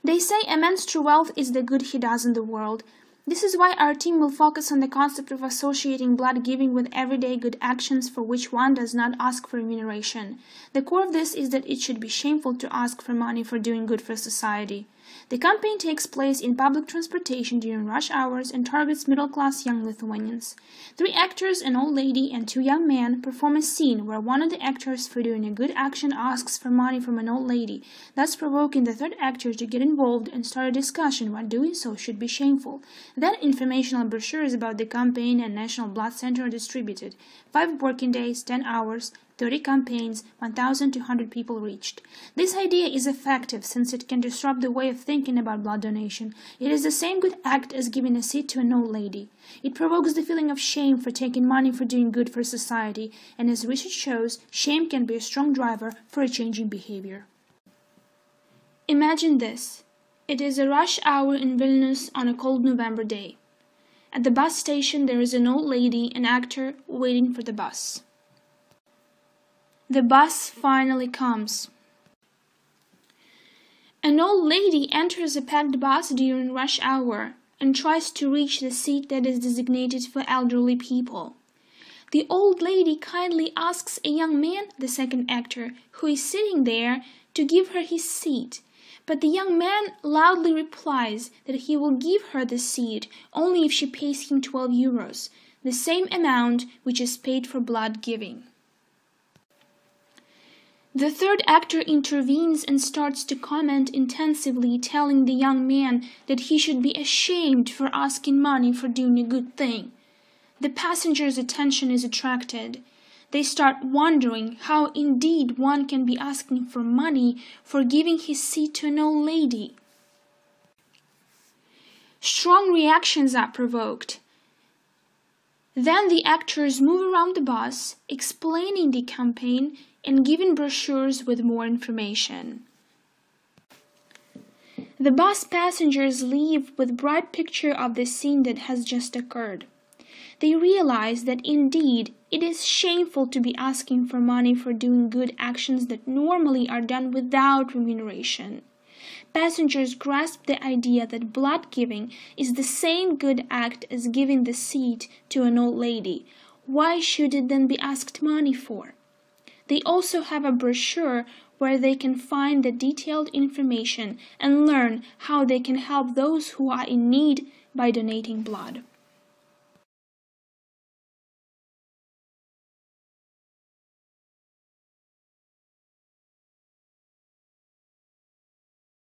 They say a man's true wealth is the good he does in the world. This is why our team will focus on the concept of associating blood giving with everyday good actions for which one does not ask for remuneration. The core of this is that it should be shameful to ask for money for doing good for society. The campaign takes place in public transportation during rush hours and targets middle-class young Lithuanians. 3 actors, an old lady and 2 young men, perform a scene where one of the actors for doing a good action asks for money from an old lady, thus provoking the 3rd actor to get involved and start a discussion why doing so should be shameful. Then informational brochures about the campaign and National Blood Center are distributed. 5 working days, 10 hours, 30 campaigns, 1,200 people reached. This idea is effective since it can disrupt the way of thinking about blood donation. It is the same good act as giving a seat to an old lady. It provokes the feeling of shame for taking money for doing good for society, and as research shows, shame can be a strong driver for a changing behavior. Imagine this. It is a rush hour in Vilnius on a cold November day. At the bus station there is an old lady, an actor, waiting for the bus. The bus finally comes. An old lady enters a packed bus during rush hour and tries to reach the seat that is designated for elderly people. The old lady kindly asks a young man, the 2nd actor, who is sitting there, to give her his seat. But the young man loudly replies that he will give her the seat only if she pays him 12 euros, the same amount which is paid for blood giving. The 3rd actor intervenes and starts to comment intensively, telling the young man that he should be ashamed for asking money for doing a good thing. The passenger's attention is attracted. They start wondering how indeed one can be asking for money for giving his seat to an old lady. Strong reactions are provoked. Then the actors move around the bus, explaining the campaign and giving brochures with more information. The bus passengers leave with bright picture of the scene that has just occurred. They realize that indeed it is shameful to be asking for money for doing good actions that normally are done without remuneration. Passengers grasp the idea that blood giving is the same good act as giving the seat to an old lady. Why should it then be asked money for? They also have a brochure where they can find the detailed information and learn how they can help those who are in need by donating blood.